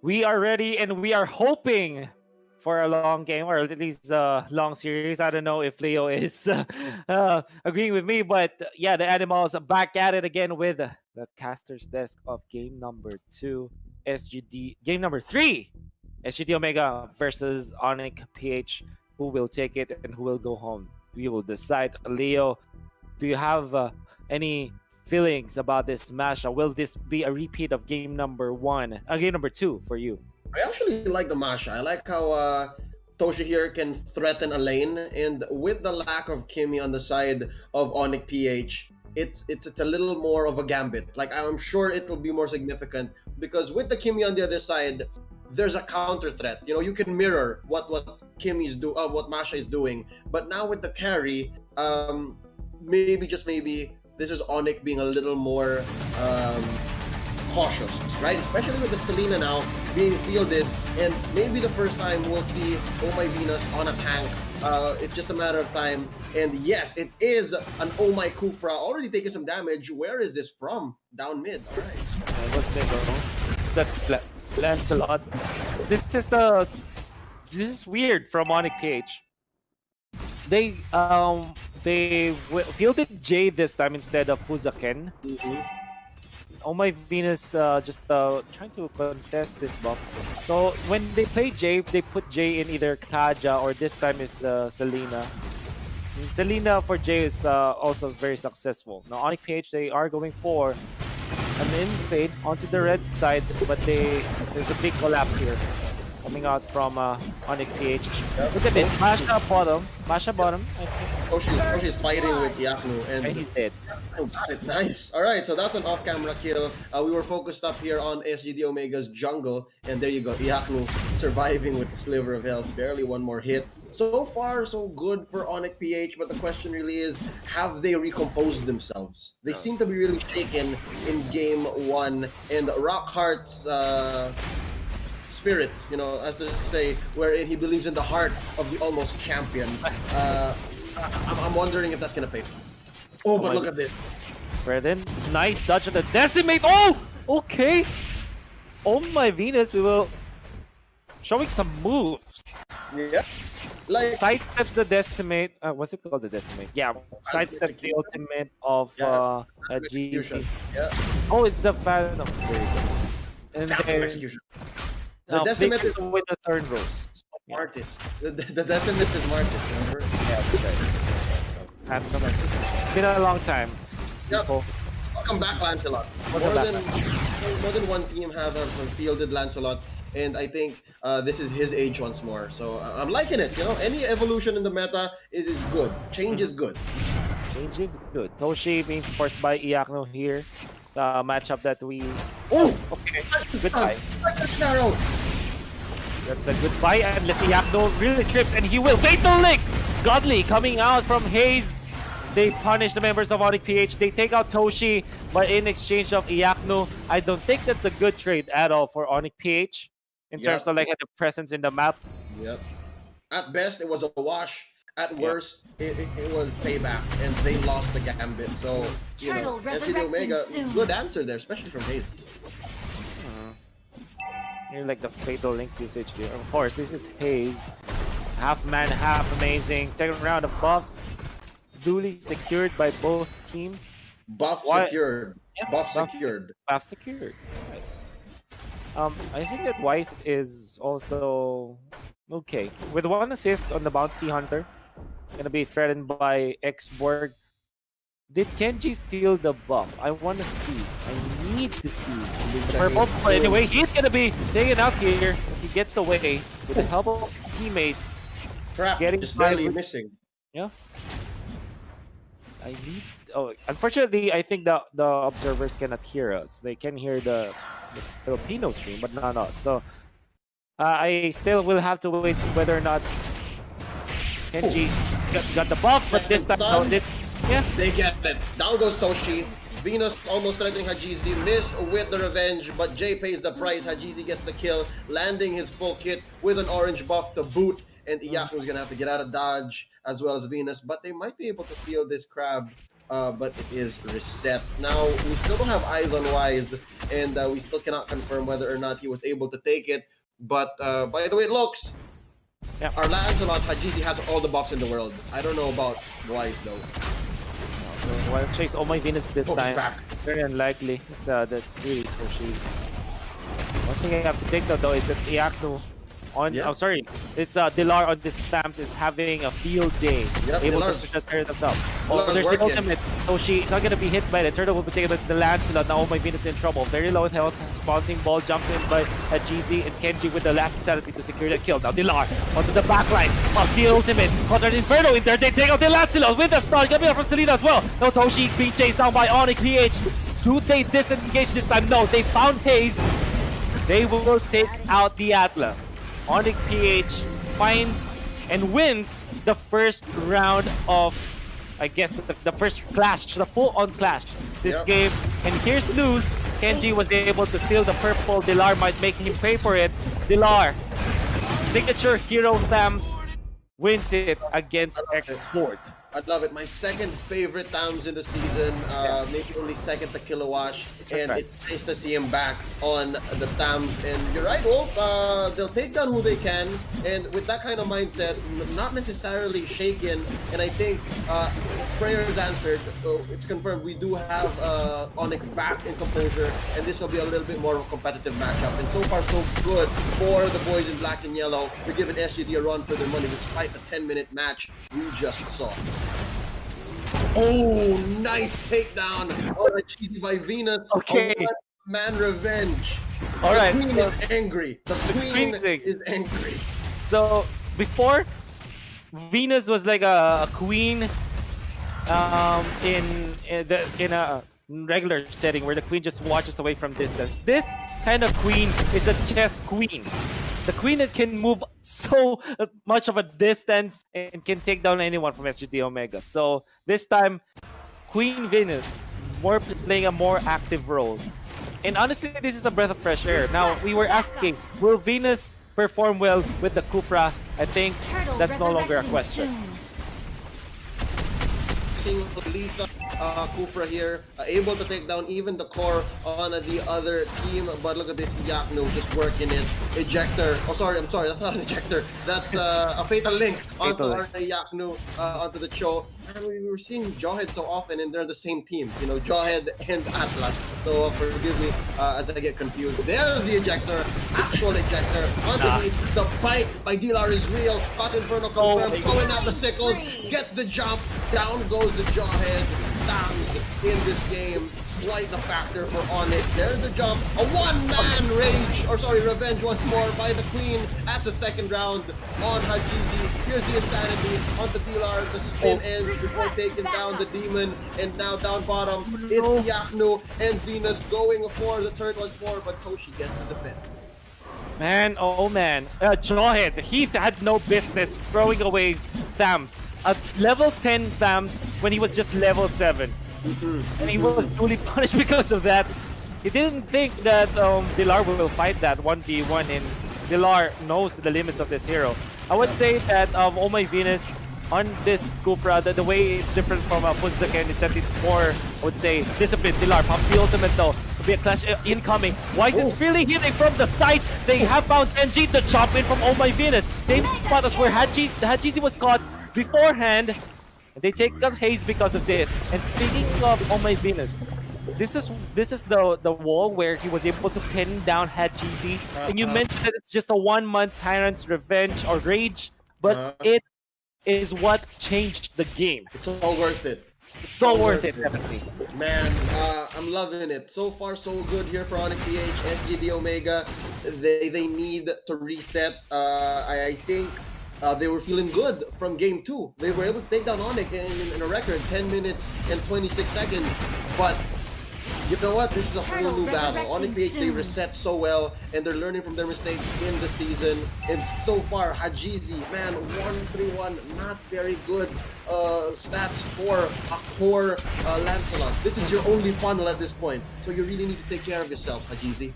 We are ready and we are hoping for a long game or at least a long series. I don't know if Leo is agreeing with me, but yeah, the Animals are back at it again with the caster's desk of game number 2, SGD, game number 3, SGD Omega versus ONIC PH. Who will take it and who will go home? We will decide. Leo, do you have any feelings about this matchup? Will this be a repeat of game number 1, game number 2 for you? I actually like the Masha. I like how Toshi here can threaten a lane, and with the lack of Kimi on the side of ONIC PH, it's a little more of a gambit. Like I'm sure it will be more significant because with the Kimi on the other side, there's a counter threat. You know, you can mirror what what Masha is doing. But now with the carry, maybe just maybe this is ONIC being a little more um, cautious, right? Especially with the Selena now being fielded, and maybe the first time we'll see Oh My Venus on a tank. It's just a matter of time. And yes, it is an Oh My Kufra already taking some damage. Where is this from? Down mid. All right. It was big, bro. That's Lancelot. This is the this is weird from Onic PH. They fielded Jay this time instead of Fuzaken. Mm-hmm. Oh My Venus just trying to contest this buff. So when they play Jay, they put Jay in either Kaja or this time is the Selena. Selena for Jay is also very successful. Now Onic PH they are going for an invade onto the red side, but there's a big collapse here coming out from Onic PH. Look at it, Masha bottom, I think. Toshi's fighting with Yaknu, And and he's dead. oh, got it. Nice. All right, so that's an off-camera kill. We were focused up here on SGD Omega's jungle, and there you go. Yaknu surviving with a sliver of health, barely one more hit. So far, so good for ONIC PH, but the question really is, have they recomposed themselves? They seem to be really shaken in game 1, and Rockheart's spirit, you know, as to say, wherein he believes in the heart of the almost champion. I'm wondering if that's gonna pay. Oh, but my look at this. Fredden, nice dodge on the decimate. Oh, okay. Oh My Venus, we will showing some moves. Yeah. Like, Sidesteps the decimate. What's it called? The decimate. Yeah, sidestep the ultimate of GT. execution. Yeah. Oh, it's the fan. There you go. And Phantom then execution. The now decimate is with the turn roast. Yeah, Martis. The decimate is Martis, remember? yeah, that's right. So, Phantom execution. It's been a long time. Yep. People. Welcome back, Lancelot. Welcome back, More than one team have fielded Lancelot, and I think this is his age once more. So I'm liking it. You know, any evolution in the meta is good. Change is good. Change is good. Toshi being forced by Iakno here. It's a matchup that we. Oh, okay. Goodbye. That's a narrow. That's a goodbye. Unless Iakno really trips, and he will. Fatal Licks! Godly coming out from Haze. They punish the members of ONIC PH. They take out Toshi, but in exchange of Iakno, I don't think that's a good trade at all for ONIC PH in terms of like the presence in the map. Yep. At best, it was a wash. At worst, it was payback, and they lost the gambit. So, you know, SGD Omega, good answer there, especially from Haze. You're like the Fatal Links usage here. Of course, this is Haze. Half man, half amazing. Second round of buffs. Duly secured by both teams. Buff secured. Yeah, Buff secured. Buff secured. Right. I think that Wise is also okay. With one assist on the Bounty Hunter, gonna be threatened by X-Borg. Did Kenji steal the buff? I want to see. I need to see. Purple, but anyway, he's gonna be taken out here. He gets away with the help of his teammates. Trap, Getting just barely by- missing. Yeah. I need. Oh, unfortunately, I think the observers cannot hear us. They can hear the Filipino stream, but not us. So I still will have to wait whether or not Kenji got the buff. But this time, no, yeah. They get it. Down goes Toshi. Venus almost threatening Hajizi. Missed with the revenge, but Jay pays the price. Hajizi gets the kill, landing his full kit with an orange buff to boot. And Iyaku's gonna have to get out of dodge as well as Venus, but they might be able to steal this crab but it is reset. Now, we still don't have eyes on Wise, and we still cannot confirm whether or not he was able to take it. But by the way it looks, Yeah. our Lancelot Hajizi has all the buffs in the world. I don't know about Wise though. Well, chase all my minutes this Toshi time. back. Very unlikely. That's really Toshi. One thing I have to take note though is that Iaknu on Yeah. oh sorry, it's Dilar on this stamps is having a field day. Yep, Able Dilar's- to push that turret up top. Oh, Dilar's there's the working. ultimate. Toshi is not gonna be hit by the turtle will be taken by the Lancelot. Now my Venus in trouble. Very low in health. Sponsing ball jumps in by Hajizi and Kenji with the last insanity to secure the kill. Now Dilar onto the backlines. Pops the ultimate. Contra Inferno in there. They take out the Lancelot with the stun coming out from Selena as well. Now Toshi being chased down by ONIC-PH. Do they disengage this time? No, they found Haze. They will take out the Atlas. ONIC-PH finds and wins the first round of, I guess, the first clash, the full-on clash this Yep. game. And here's news. Kenji was able to steal the purple. Dilar might make him pay for it. Dilar, signature hero Thams, wins it against Export. I love it. My second favorite Tams in the season, maybe only second to Kilowash, and right. it's nice to see him back on the Tams. And you're right, Wolf. They'll take down who they can, and with that kind of mindset, not necessarily shaken. And I think prayers answered. So it's confirmed. We do have ONIC back in composure, and this will be a little bit more of a competitive matchup. And so far, so good for the boys in black and yellow. We're giving SGD a run for their money despite the 10-minute match we just saw. Oh, nice takedown on a cheesy by Venus. Okay. A man revenge. All right, The queen so- is angry. The queen queen's is angry. So before, Venus was like a queen in a regular setting where the queen just watches away from distance. This kind of queen is a chess queen. The queen that can move so much of a distance and can take down anyone from SGD Omega. So this time, Queen Venus is playing a more active role. And honestly, this is a breath of fresh air. Now, we were asking, will Venus perform well with the Kufra? I think that's no longer a question. Letha Kufra here, able to take down even the core on the other team. But look at this Iaknu just working it. Ejector. Oh, sorry, I'm sorry. That's not an ejector. That's a fatal link onto our Iaknu onto the show. And we were seeing Jawhead so often, and they're the same team. You know, Jawhead and Atlas. So forgive me as I get confused. There's the ejector, actual ejector. Onto the bite by Dilar is real. Hot Inferno confirmed. Throwing out the sickles. Gets the jump. Down goes the Jawhead. Thams in this game. Quite the factor for ONIC. There's the jump. A one-man revenge once more by the Queen. That's the second round on Hajizi. Here's the insanity onto Dilar. The spin ends before taking down the demon. And now down bottom, it's Iaknu and Venus going for the turret once more, but Toshi gets to defend. Man, oh man. Jawhead, he had no business throwing away Thams. At level 10 Thams when he was just level 7. And he was truly punished because of that. He didn't think that Dilar will fight that 1v1, and Dilar knows the limits of this hero. I would say that Oh My Venus on this Kufra, the way it's different from Fuzdaken is that it's more, I would say, disciplined. Dilar pops the ultimate though. Be a clash incoming. Wise is really hitting from the sides. They have found NG to chop in from Oh My Venus. Same spot as where Hajizi was caught beforehand. They take out Haze because of this. And speaking of Oh My Venus, this is the wall where he was able to pin down Hajizi. And you mentioned that it's just a 1 month Tyrant's Revenge or Rage, but it is what changed the game. It's all worth it. It's so worth it, definitely. Man, I'm loving it. So far, so good here for ONIC-PH, SGD Omega. They need to reset. I think they were feeling good from game 2. They were able to take down ONIC in a record 10 minutes and 26 seconds. But you know what? This is a whole new battle. ONIC-PH, they reset so well, and they're learning from their mistakes in the season. And so far, Hajizi, man, 1-3-1, not very good stats for a core Lancelot. This is your only funnel at this point, so you really need to take care of yourself, Hajizi.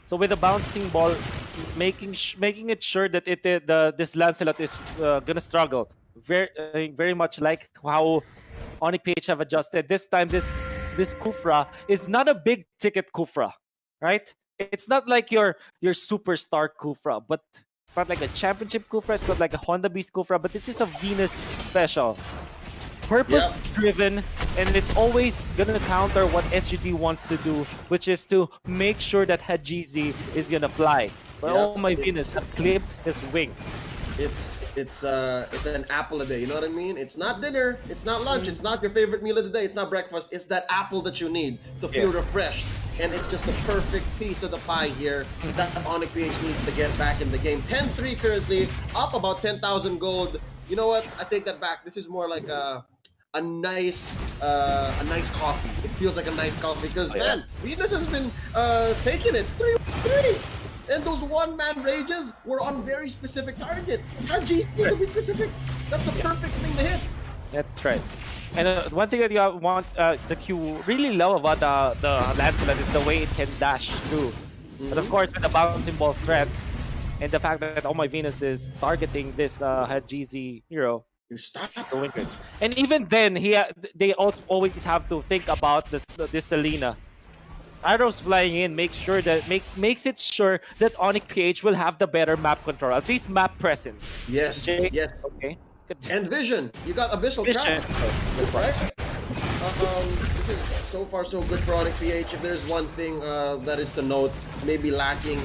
So with the bouncing ball, making it sure that this Lancelot is gonna struggle. Very much like how ONIC PH have adjusted. This time, this Kufra is not a big ticket Kufra, right? It's not like your superstar Kufra, but it's not like a championship Kufra. It's not like a Honda Beast Kufra, but this is a Venus special. Purpose driven, and it's always gonna counter what SGD wants to do, which is to make sure that Hajizi is gonna fly. But oh my Venus have clipped his wings. It's an apple a day, you know what I mean? It's not dinner, it's not lunch, it's not your favorite meal of the day, it's not breakfast, it's that apple that you need to feel refreshed. And it's just a perfect piece of the pie here that ONIC PH needs to get back in the game. 10-3 currently, up about 10,000 gold. You know what? I take that back. This is more like a nice coffee. It feels like a nice coffee because man, Venus has been taking it 3-3. And those one-man rages were on very specific targets. Haji to be specific. That's the perfect thing to hit. That's right. And one thing that you want, that you really love about the Lancelot is the way it can dash through. But of course, with the bouncing ball threat and the fact that Oh My Venus is targeting this Hajizi hero, you stop the winter. And even then, they also always have to think about this Selena. Arrows flying in makes it sure that ONIC PH will have the better map control, at least map presence. Yes, yes. Okay. Good. And vision. You got abyssal trap. That's right. This is so far so good for ONIC PH. If there's one thing that is to note, maybe lacking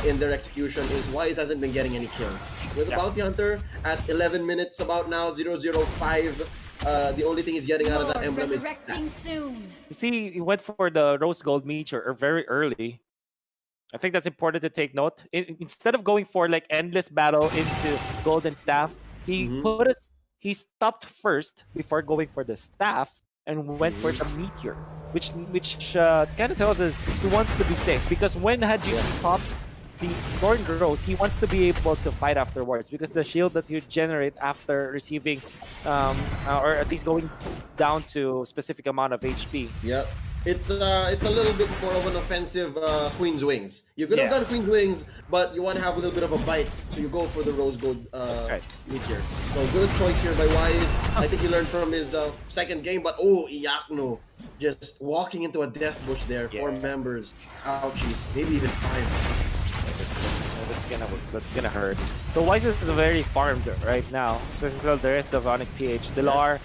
in their execution, is Wise hasn't been getting any kills. With the Bounty Hunter at 11 minutes about now, 005. The only thing he's getting out of that emblem is that. Soon. You see, he went for the Rose Gold Meteor very early. I think that's important to take note. Instead of going for like endless battle into Golden Staff, he he stopped first before going for the staff and went for the Meteor, which kind of tells us he wants to be safe, because when Hajizi pops the Thorn Rose, he wants to be able to fight afterwards, because the shield that you generate after receiving, or at least going down to a specific amount of HP. Yep. It's a little bit more of an offensive Queen's Wings. You could have done Queen's Wings, but you want to have a little bit of a bite, so you go for the Rose Gold Meteor. So good choice here by Wise. I think he learned from his second game, but Iyakno just walking into a death bush there. 4 members. Ouchies. Maybe even 5. That's gonna hurt. So Wise is very farmed right now. So the rest of ONIC PH, Dilar,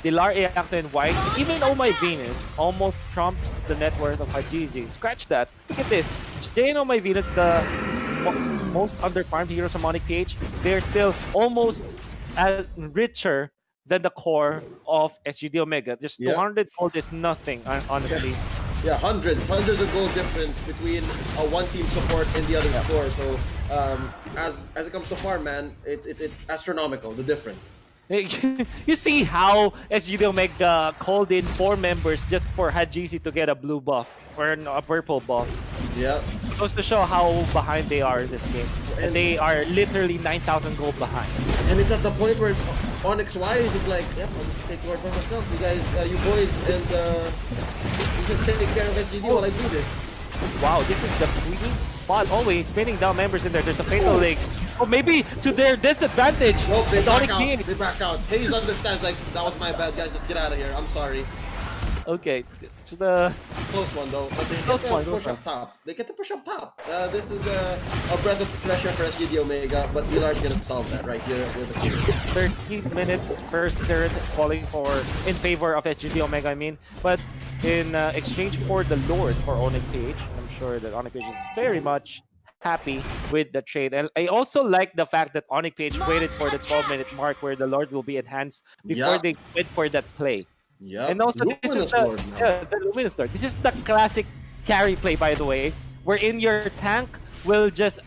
Iyakno, and Wise. Even Oh My Venus almost trumps the net worth of Hajizi. Scratch that. Look at this. Jay and Oh My Venus, the most underfarmed heroes from ONIC PH, they're still almost richer than the core of SGD Omega. Just 200 gold is nothing, honestly. Yeah, hundreds of gold difference between one team support and the other core. So as it comes to farm, man, it's astronomical, the difference. You see how SGD Omega called in 4 members just for Hajizi to get a blue buff or a purple buff. Yeah. It goes to show how behind they are in this game. And they are literally 9,000 gold behind. And it's at the point where Onyx Wise is like, yep, I'll just take Lord by myself. You guys, you boys, and you just take care of SGD while I do this. Wow, this is the Queen's spot. Always spinning down members in there. There's the Fatal Legs. Or maybe to their disadvantage. Nope, they back out. They back out. Hayes understands, like, that was my bad, guys. Let's get out of here. I'm sorry. Okay, it's the close one though. But they get to push up top. They get to push up top. This is a breath of fresh air for SGD Omega, but Dilar's gonna solve that right here with the team. 13 minutes, first third falling in favor of SGD Omega. I mean, but in exchange for the Lord for ONIC PH, I'm sure that ONIC PH is very much happy with the trade. And I also like the fact that ONIC PH waited for the 12-minute mark where the Lord will be enhanced before they went for that play. Yeah, and also this is the Luminous Lord. This is the classic carry play, by the way, wherein your tank will just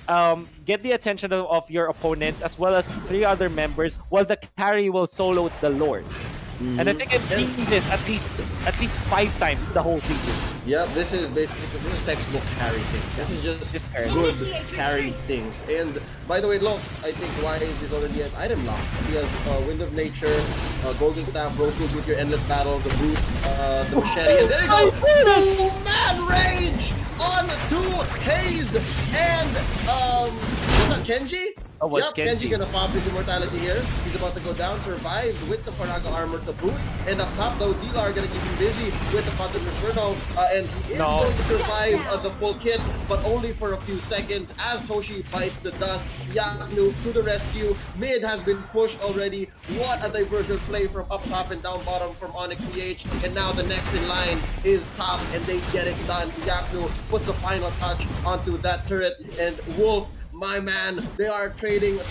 get the attention of your opponents as well as 3 other members, while the carry will solo the Lord. And I think I've seen this at least 5 times the whole season. Yeah, this is textbook carry thing. This is just good carry things. And by the way, Locks, I think Wise is already at item lock. He has Wind of Nature, Golden Staff, Rose Gold with your Endless Battle, the Boot, the Machete, and there you go! Mad Rage on to Hayes and was that Kenji? That was Yep, Kenji Kenji. gonna pop his immortality here. He's about to go down, survived with some Paraga armor to boot. And up top though, Dilar gonna keep him busy with the Phantom Inferno. And he is going to survive the full kit, but only for a few seconds as Toshi bites the dust. Yaknu to the rescue. Mid has been pushed already. What a diversion play from up top and down bottom from ONIC-PH. And now the next in line is top, and they get it done. Yaknu puts the final touch onto that turret, and Wolf, my man, they are trading 2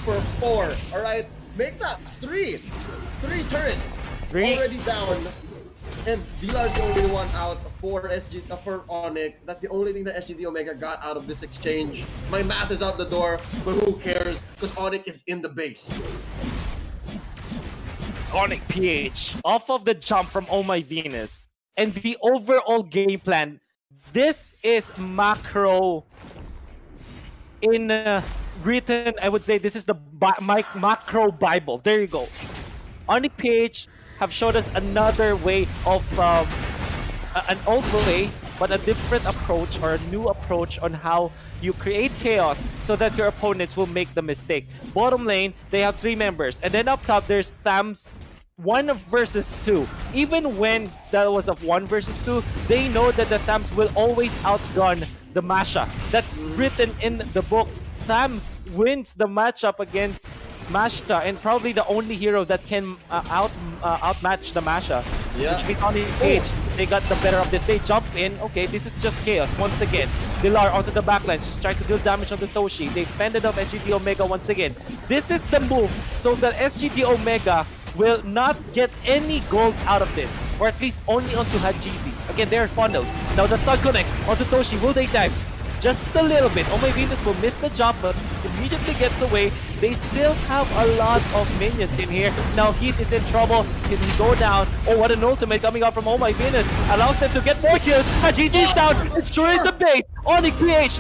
for 4. All right, make that 3 turrets already down, and Dilar's the only one out for for ONIC. That's the only thing that SGD Omega got out of this exchange. My math is out the door, but who cares? Because ONIC is in the base. ONIC-PH off of the jump from Oh My Venus and the overall game plan. This is macro in written. I would say this is the macro Bible. There you go. ONIC-PH have showed us another way of an old way, but a different approach or a new approach on how you create chaos so that your opponents will make the mistake. Bottom lane, they have 3 members, and then up top there's Thams 1 versus 2. Even when that was a 1 versus 2, they know that the Thams will always outgun the Masha. That's written in the books. Thams wins the matchup against Masha, and probably the only hero that can outmatch the Masha. Yeah. Which means ONIC-PH, they got the better of this. They jump in. Okay, this is just chaos once again. Dilar onto the backlines, just trying to deal damage on the Toshi. They fended off SGD Omega once again. This is the move so that SGD Omega will not get any gold out of this, or at least only onto Hajizi. Again, they're funneled. Now the stun connects onto Toshi. Will they dive? Just a little bit. Oh My Venus will miss the jump, but immediately gets away. They still have a lot of minions in here. Now Heat is in trouble. Can he go down? Oh, what an ultimate coming out from Oh My Venus. Allows them to get more kills. Hajizi is down. It sure is the base. ONIC-PH